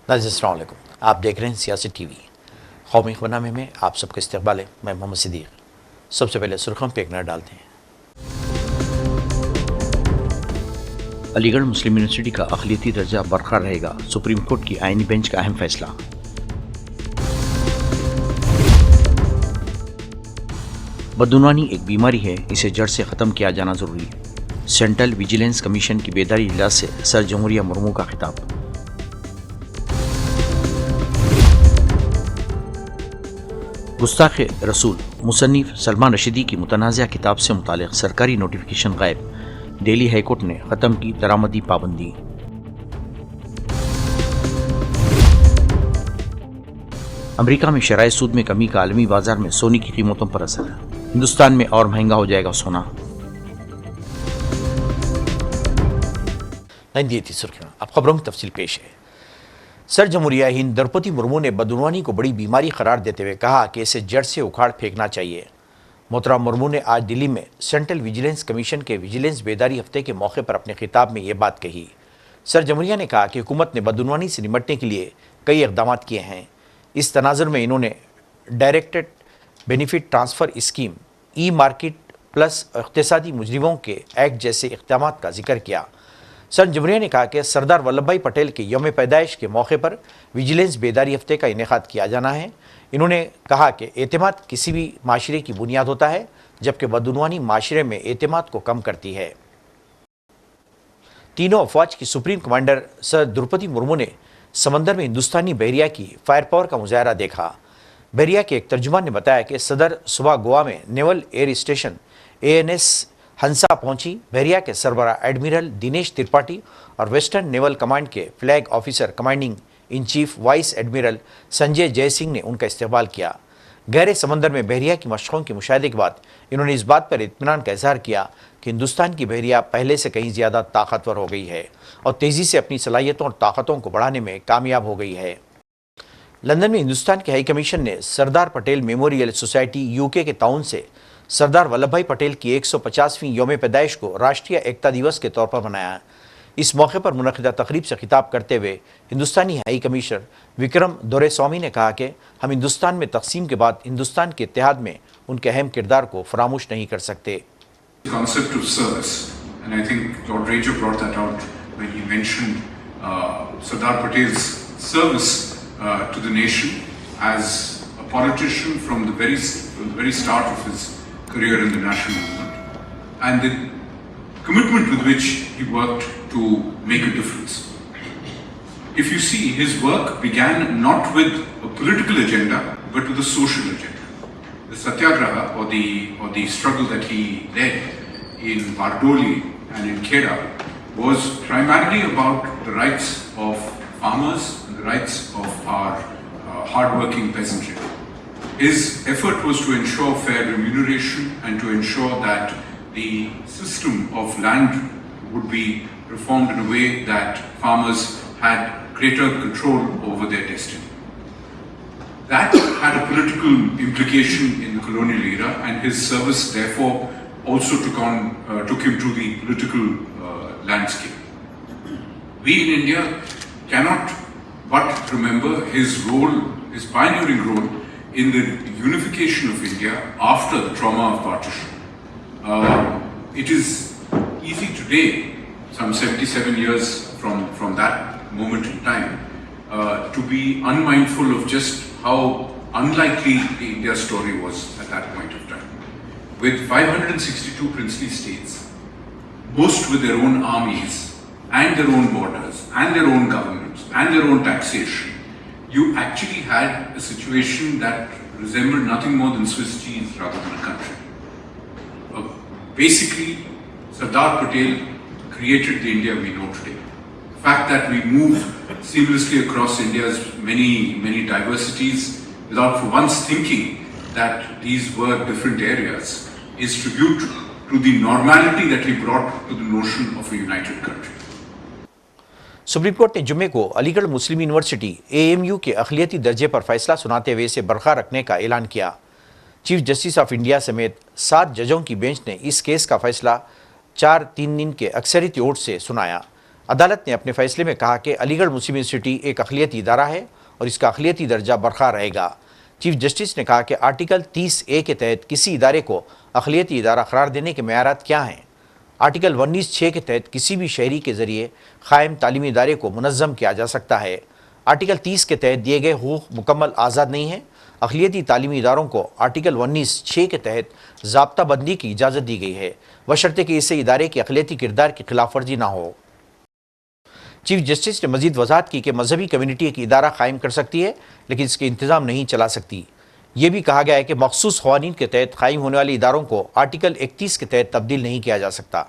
ناظرین السلام علیکم، آپ دیکھ رہے ہیں سیاسی ٹی وی۔ قومی خبرنامے میں آپ سب کا استقبال ہے۔ میں محمد صدیق۔ سب سے پہلے سرخیوں پہ ایک نظر ڈالتے ہیں۔ علی گڑھ مسلم یونیورسٹی کا اقلیتی درجہ برقرار رہے گا، سپریم کورٹ کی آئینی بینچ کا اہم فیصلہ۔ بدعنوانی ایک بیماری ہے، اسے جڑ سے ختم کیا جانا ضروری۔ سینٹرل ویجیلنس کمیشن کی بیداری اجلاس سے صدر جمہوریہ مرمو کا خطاب۔ گستاخ رسول مصنف سلمان رشیدی کی متنازعہ کتاب سے متعلق سرکاری نوٹیفیکیشن غائب، دہلی ہائی کورٹ نے ختم کی درآمدی پابندی۔ امریکہ میں شرائح سود میں کمی کا عالمی بازار میں سونے کی قیمتوں پر اثر، ہندوستان میں اور مہنگا ہو جائے گا سونا۔ نہیں تھی سرخیاں، اب خبروں کی تفصیل پیش ہے۔ صدر جمہوریہ ہند درپتی مرمو نے بدعنوانی کو بڑی بیماری قرار دیتے ہوئے کہا کہ اسے جڑ سے اکھاڑ پھینکنا چاہیے۔ محترمہ مرمو نے آج دلی میں سینٹرل ویجیلنس کمیشن کے ویجیلنس بیداری ہفتے کے موقع پر اپنے خطاب میں یہ بات کہی۔ صدر جمہوریہ نے کہا کہ حکومت نے بدعنوانی سے نمٹنے کے لیے کئی اقدامات کیے ہیں۔ اس تناظر میں انہوں نے ڈائریکٹڈ بینیفٹ ٹرانسفر اسکیم، ای مارکیٹ پلس اقتصادی مجرموں کے ایکٹ جیسے اقدامات کا ذکر کیا۔ صدر جمہوریہ نے کہا کہ سردار ولبھ بھائی پٹیل کے یوم پیدائش کے موقع پر ویجیلنس بیداری ہفتے کا انعقاد کیا جانا ہے۔ انہوں نے کہا کہ اعتماد کسی بھی معاشرے کی بنیاد ہوتا ہے، جبکہ بدعنوانی معاشرے میں اعتماد کو کم کرتی ہے۔ تینوں افواج کی سپریم کمانڈر سر درپتی مرمو نے سمندر میں ہندوستانی بحریہ کی فائر پاور کا مظاہرہ دیکھا۔ بحریہ کے ایک ترجمان نے بتایا کہ صدر صبح گوا میں naval air station ANS Hansa پہنچی۔ بحریہ کے سربراہ ایڈمرل دینیش ترپاٹھی اور ویسٹرن نیول کمانڈ کے flag officer commanding in chief vice admiral Sanjay J Singh نے ان کا استقبال کیا۔ گہرے سمندر میں بحریہ کی مشقوں کے مشاہدے کے بعد انہوں نے اس بات پر اطمینان کا اظہار کیا کہ ہندوستان کی بحریہ پہلے سے کہیں زیادہ طاقتور ہو گئی ہے اور تیزی سے اپنی صلاحیتوں اور طاقتوں کو بڑھانے میں کامیاب ہو گئی ہے۔ لندن میں ہندوستان کے ہائی کمیشن نے Sardar Patel memorial society UK کے تعاون سے سردار ولبھ بھائی پٹیل کی 150ویں یوم پیدائش کو راشٹریہ ایکتا دیوس کے طور پر منایا۔ اس موقع پر منعقدہ تقریب سے خطاب کرتے ہوئے ہندوستانی ہائی کمشنر وکرم دورے سوامی نے کہا کہ ہم ہندوستان میں تقسیم کے بعد ہندوستان کے اتحاد میں ان کے اہم کردار کو فراموش نہیں کر سکتے۔ Concept of service, and I think Lord Rajo brought that out when he mentioned Sardar Patel's service to the nation as a politician from the very start of his career in the national movement, and the commitment with which he worked to make a difference. If you see, his work began not with a political agenda, but with a social agenda. The Satyagraha or the struggle that he led in Bardoli and in Kheda was primarily about the rights of farmers and the rights of our hard-working peasantry. His effort was to ensure fair remuneration and to ensure that the system of land would be reformed in a way that farmers had greater control over their destiny. That had a political implication in the colonial era, and his service therefore also took him to the political landscape. We in India cannot but remember his pioneering role in the unification of India after the trauma of partition. It is easy today, some 77 years from that moment in time, to be unmindful of just how unlikely the India story was at that point of time. With 562 princely states, most with their own armies and their own borders and their own governments and their own taxation, you actually had a situation that resembled nothing more than Swiss cheese rather than a country. Basically, Sardar Patel created the India we know today. The fact that we moved seamlessly across India's many diversities without for once thinking that these were different areas is tribute to the normality that he brought to the notion of a united country. Supreme court نے جمعے کو علی گڑھ مسلم university AMU کے اقلیتی درجے پر فیصلہ سناتے ہوئے اسے برقرار رکھنے کا اعلان کیا۔ چیف جسٹس آف انڈیا سمیت 7 ججوں کی بینچ نے اس کیس کا فیصلہ 4-3 دن کے اکثریتی ووٹ سے سنایا۔ عدالت نے اپنے فیصلے میں کہا کہ علی گڑھ مسلم یونیورسٹی ایک اقلیتی ادارہ ہے اور اس کا اقلیتی درجہ برقرار رہے گا۔ چیف جسٹس نے کہا کہ آرٹیکل 30A کے تحت کسی ادارے کو اقلیتی ادارہ قرار دینے کے معیارات کیا ہیں؟ آرٹیکل 19(6) کے تحت کسی بھی شہری کے ذریعے قائم تعلیمی ادارے کو منظم کیا جا سکتا ہے۔ آرٹیکل 30 کے تحت دیے گئے حقوق مکمل آزاد نہیں ہیں۔ اقلیتی تعلیمی اداروں کو آرٹیکل 19(6) کے تحت ضابطہ بندی کی اجازت دی گئی ہے، بشرطے کہ اسے ادارے کے اقلیتی کردار کی خلاف ورزی نہ ہو۔ چیف جسٹس نے مزید وضاحت کی کہ مذہبی کمیونٹی ایک ادارہ قائم کر سکتی ہے لیکن اس کے انتظام نہیں چلا سکتی۔ یہ بھی کہا گیا ہے کہ مخصوص قوانین کے تحت قائم ہونے والے اداروں کو آرٹیکل 31 کے تحت تبدیل نہیں کیا جا سکتا۔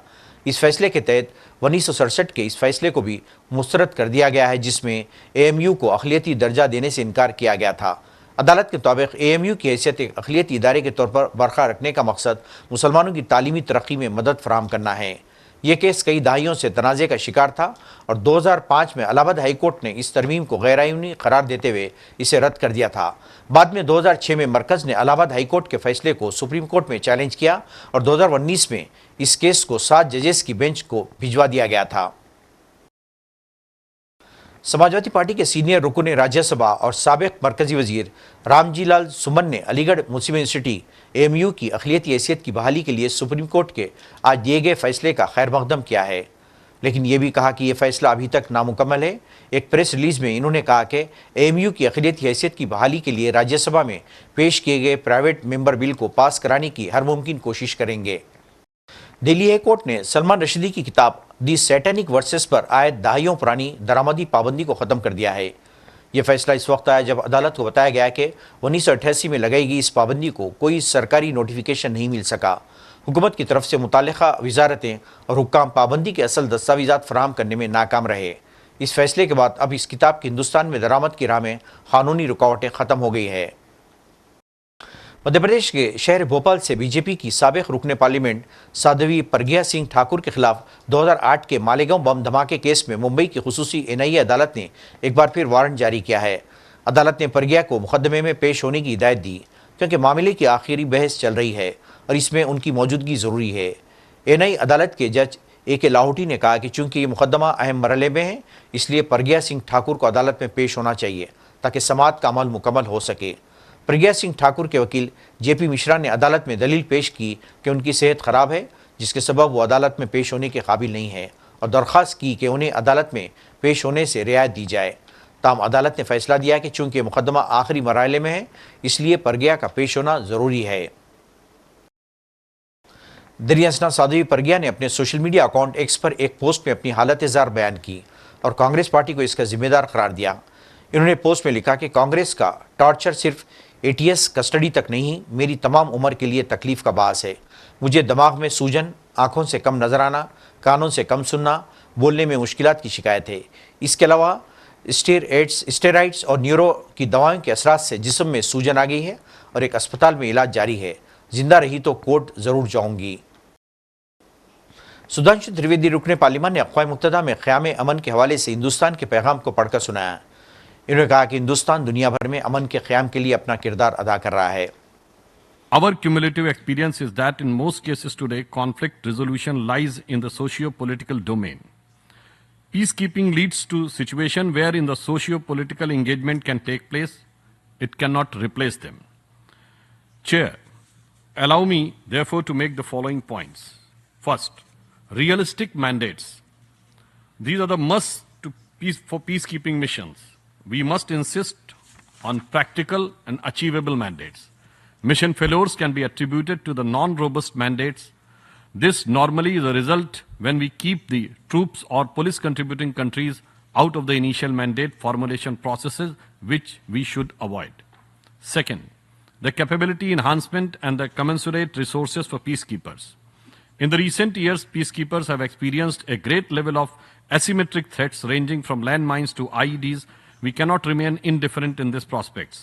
اس فیصلے کے تحت 1967 کے اس فیصلے کو بھی مسترد کر دیا گیا ہے جس میں AMU کو اقلیتی درجہ دینے سے انکار کیا گیا تھا۔ عدالت کے مطابق AMU کی حیثیت ایک اقلیتی ادارے کے طور پر برقرار رکھنے کا مقصد مسلمانوں کی تعلیمی ترقی میں مدد فراہم کرنا ہے۔ یہ کیس کئی دہائیوں سے تنازع کا شکار تھا اور 2005 میں الہ آباد ہائی کورٹ نے اس ترمیم کو غیر آئینی قرار دیتے ہوئے اسے رد کر دیا تھا۔ بعد میں 2006 میں مرکز نے الہ آباد ہائی کورٹ کے فیصلے کو سپریم کورٹ میں چیلنج کیا اور 2019 میں اس کیس کو 7 ججز کی بینچ کو بھجوا دیا گیا تھا۔ سماجوادی پارٹی کے سینئر رکن راجیہ سبھا اور سابق مرکزی وزیر رام جی لال سمن نے علی گڑھ مسلم یونیورسٹی AMU کی اقلیتی حیثیت کی بحالی کے لیے سپریم کورٹ کے آج دیے گئے فیصلے کا خیر مقدم کیا ہے، لیکن یہ بھی کہا کہ یہ فیصلہ ابھی تک نامکمل ہے۔ ایک پریس ریلیز میں انہوں نے کہا کہ AMU کی اقلیتی حیثیت کی بحالی کے لیے راجیہ سبھا میں پیش کیے گئے پرائیویٹ ممبر بل کو پاس کرانے کی ہر ممکن کوشش کریں گے۔ دہلی ہائی کورٹ نے سلمان رشدی کی کتاب دی سیٹینک ورسز پر عائد دہائیوں پرانی درآمدی پابندی کو ختم کر دیا ہے۔ یہ فیصلہ اس وقت آیا جب عدالت کو بتایا گیا کہ 1988 میں لگائی گئی اس پابندی کو کوئی سرکاری نوٹیفیکیشن نہیں مل سکا۔ حکومت کی طرف سے متعلقہ وزارتیں اور حکام پابندی کے اصل دستاویزات فراہم کرنے میں ناکام رہے۔ اس فیصلے کے بعد اب اس کتاب کی ہندوستان میں درآمد کی راہ میں قانونی رکاوٹیں ختم ہو گئی ہے۔ مدھیہ پردیش کے شہر بھوپال سے بی جے پی کی سابق رکن پارلیمنٹ سادھوی پرگیا سنگھ ٹھاکر کے خلاف 2008 کے مالیگاؤں بم دھماکے کیس میں ممبئی کی خصوصی NIA عدالت نے ایک بار پھر وارنٹ جاری کیا ہے۔ عدالت نے پرگیا کو مقدمے میں پیش ہونے کی ہدایت دی کیونکہ معاملے کی آخری بحث چل رہی ہے اور اس میں ان کی موجودگی ضروری ہے۔ NIA عدالت کے جج AK لاہوٹی نے کہا کہ چونکہ یہ مقدمہ اہم مرحلے میں ہے اس لیے پرگیا سنگھ ٹھاکر کو عدالت میں پیش ہونا چاہیے تاکہ سماعت کا عمل مکمل ہو سکے۔ پرگیا سنگھ ٹھاکر کے وکیل JP مشرا نے عدالت میں دلیل پیش کی کہ ان کی صحت خراب ہے جس کے سبب وہ عدالت میں پیش ہونے کے قابل نہیں ہے اور درخواست کی کہ انہیں عدالت میں پیش ہونے سے رعایت دی جائے۔ تاہم عدالت نے فیصلہ دیا کہ چونکہ مقدمہ آخری مرحلے میں ہے اس لیے پرگیا کا پیش ہونا ضروری ہے۔ دریاسنا سادھوی پرگیا نے اپنے سوشل میڈیا اکاؤنٹ ایکس پر ایک پوسٹ میں اپنی حالت زار بیان کی اور کانگریس پارٹی کو اس کا ذمہ دار قرار دیا۔ انہوں نے پوسٹ میں لکھا کہ کانگریس کا ٹارچر صرف ATS کسٹڈی تک نہیں، میری تمام عمر کے لیے تکلیف کا باعث ہے۔ مجھے دماغ میں سوجن، آنکھوں سے کم نظر آنا، کانوں سے کم سننا، بولنے میں مشکلات کی شکایت ہے۔ اس کے علاوہ اسٹیرائڈز اور نیورو کی دوائوں کے اثرات سے جسم میں سوجن آ گئی ہے اور ایک اسپتال میں علاج جاری ہے۔ زندہ رہی تو کورٹ ضرور جاؤں گی۔ سدھانشو ترویدی رکن پارلیمان نے اقوام متحدہ میں قیام امن کے حوالے سے ہندوستان کے پیغام کو پڑھ کر سنایا۔ انہوں نے کہا کہ ہندوستان دنیا بھر میں امن کے قیام کے لیے اپنا کردار ادا کر رہا ہے۔ Our cumulative experience is that in most cases today, conflict resolution lies in the socio-political domain. Peacekeeping leads to a situation wherein the socio-political engagement can take place. It cannot replace them. Chair, allow me therefore to make the following points. First, realistic mandates. These are the must for peacekeeping missions. We must insist on practical and achievable mandates. Mission failures can be attributed to the non-robust mandates. This normally is a result when we keep the troops or police contributing countries out of the initial mandate formulation processes, which we should avoid. Second, the capability enhancement and the commensurate resources for peacekeepers. In the recent years, peacekeepers have experienced a great level of asymmetric threats ranging from landmines to IEDs. We cannot remain indifferent in these prospects.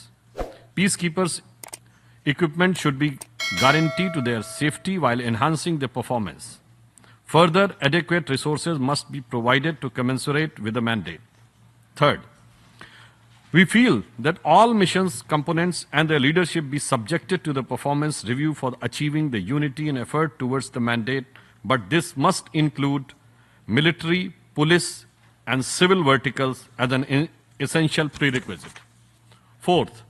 Peacekeepers' equipment should be guaranteed to their safety while enhancing their performance. Further, adequate resources must be provided to commensurate with the mandate. Third, we feel that all missions components and their leadership be subjected to the performance review for achieving the unity and effort towards the mandate, but this must include military, police, and civil verticals as an essential prerequisite. Fourth,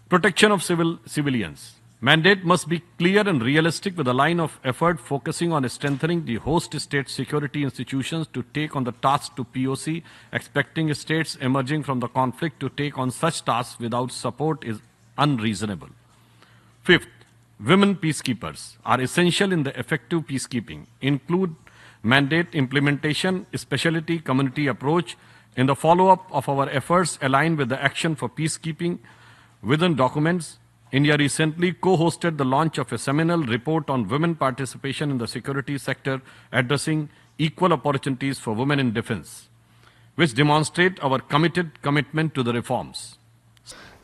protection of civilians. Mandate must be clear and realistic with a line of effort focusing on strengthening the host state security institutions to take on the tasks to POC, expecting states emerging from the conflict to take on such tasks without support is unreasonable. Fifth, women peacekeepers are essential in the effective peacekeeping. Include mandate implementation, specialty community approach in the follow-up of our efforts aligned with the action for peacekeeping within documents. India recently co-hosted the launch of a seminal report on women participation in the security sector addressing equal opportunities for women in defense, which demonstrate our commitment to the reforms.